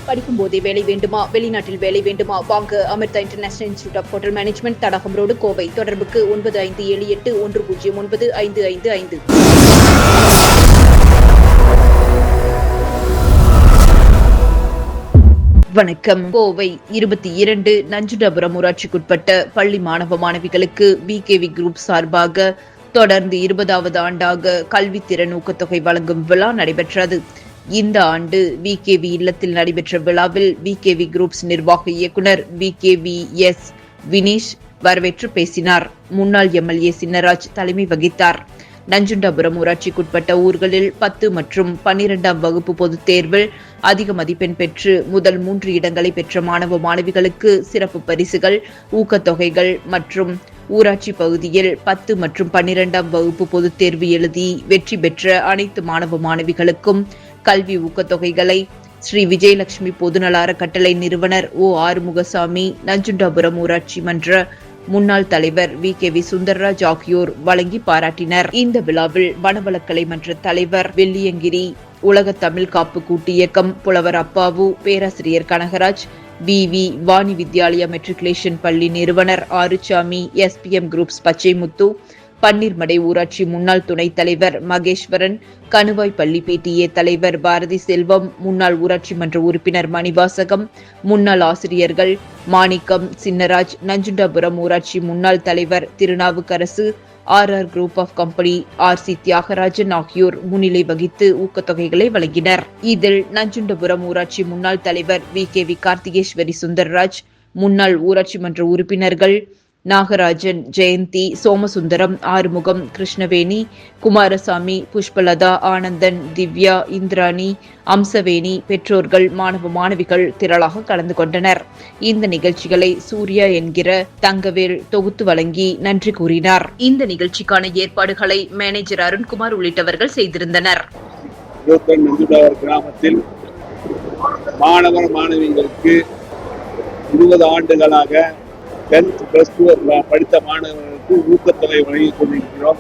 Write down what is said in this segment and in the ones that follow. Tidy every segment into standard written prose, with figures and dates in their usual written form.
படிக்கும் போதே வேலை வேண்டுமா? வெளிநாட்டில் வேலை வேண்டுமா? வாங்க Amirtha international institute of hotel management, Thadagam road, Kovai. தொடர்புக்கு 9578109555. வணக்கம். கோவை 22 நஞ்சுண்டாபுரம் ஊராட்சிக்குட்பட்ட பள்ளி மாணவ மாணவிகளுக்கு விகேவி குரூப் சார்பாக தொடர்ந்து 20வது ஆண்டாக கல்வி திறன் ஊக்கத்தொகை வழங்கும் விழா நடைபெற்றது. இந்த ஆண்டு விகேவி இல்லத்தில் நடைபெற்ற விழாவில் விகேவி குரூப்ஸ் நிர்வாக இயக்குனர் விகேவி.எஸ். வினீஷ் வரவேற்று பேசினார். முன்னாள் எம்எல்ஏ சின்னராஜ் தலைமை வகித்தார். நஞ்சுண்டாபுரம் ஊராட்சிக்குட்பட்ட ஊர்களில் 10 மற்றும் 12ஆம் வகுப்பு பொதுத் தேர்வில் அதிக மதிப்பெண் பெற்று முதல் 3 இடங்களை பெற்ற மாணவ மாணவிகளுக்கு சிறப்பு பரிசுகள், ஊக்கத்தொகைகள் மற்றும் ஊராட்சி பகுதியில் 10 மற்றும் 12ஆம் வகுப்பு பொதுத் தேர்வு எழுதி வெற்றி பெற்ற அனைத்து மாணவ மாணவிகளுக்கும் கல்வி ஊக்கத்தொகைகளை ஸ்ரீ விஜயலட்சுமி பொதுநல அறக்கட்டளை நிறுவனர் ஓ. ஆறுமுகசாமி, நஞ்சுண்டாபுரம் ஊராட்சி மன்ற முன்னாள் தலைவர் விகேவி சுந்தர்ராஜ் ஆகியோர் வழங்கி பாராட்டினர். இந்த விழாவில் வனவளக்கலை மன்ற தலைவர் வெள்ளியங்கிரி, உலக தமிழ் காப்பு கூட்டு இயக்கம் புலவர் அப்பாவு, பேராசிரியர் கனகராஜ், விவி வாணி வித்யாலயா மெட்ரிகுலேஷன் பள்ளி நிறுவனர் ஆறுசாமி, எஸ்பிஎம் குரூப்ஸ் பச்சைமுத்து, பன்னீர்மடை ஊராட்சி முன்னாள் துணைத் தலைவர் மகேஸ்வரன், கணுவாய் பள்ளி பிடிஏ தலைவர் பாரதி செல்வம், முன்னாள் ஊராட்சி மன்ற உறுப்பினர் மணிவாசகம், முன்னாள் ஆசிரியர்கள் மாணிக்கம், சின்னராஜ், நஞ்சுண்டாபுரம் ஊராட்சி முன்னாள் தலைவர் Thirunavukkarasu, RR group of company RC. Thiyagarajan ஆகியோர் முன்னிலை வகித்து ஊக்கத்தொகைகளை வழங்கினர். இதில் நஞ்சுண்டாபுரம் ஊராட்சி முன்னாள் தலைவர் விகேவி கார்த்திகேஸ்வரி சுந்தர்ராஜ், முன்னாள் ஊராட்சி மன்ற உறுப்பினர்கள் நாகராஜன், ஜெயந்தி, சோமசுந்தரம், ஆறுமுகம், கிருஷ்ணவேணி, குமாரசாமி, புஷ்பலதா, ஆனந்தன், திவ்யா, இந்திராணி, அம்சவேணி, பெற்றோர்கள், மாணவ மாணவிகள் திரளாக கலந்து கொண்டனர். இந்த நிகழ்ச்சிகளை சூர்யா என்கிற தங்கவேல் தொகுத்து வழங்கி நன்றி கூறினார். இந்த நிகழ்ச்சிக்கான ஏற்பாடுகளை மேனேஜர் அருண்குமார் உள்ளிட்டவர்கள் செய்திருந்தனர். கிராமத்தில் மாணவர் மாணவிகளுக்கு 20 ஆண்டுகளாக 10+2 படித்த மாணவர்களுக்கு ஊக்கத்தொகை வழங்கிக் கொண்டிருக்கிறோம்.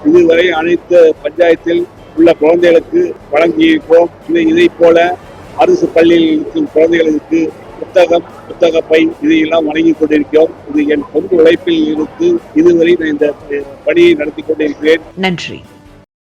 இதுவரை அனைத்து பஞ்சாயத்தில் உள்ள குழந்தைகளுக்கு வழங்கியிருக்கிறோம். இதை போல அரசு பள்ளியில் இருக்கும் குழந்தைகளுக்கு புத்தக பை இதையெல்லாம் வழங்கிக் கொண்டிருக்கிறோம். இது என் சொந்த உழைப்பில் இருந்து இதுவரை நான் இந்த பணியை நடத்தி கொண்டிருக்கிறேன். நன்றி.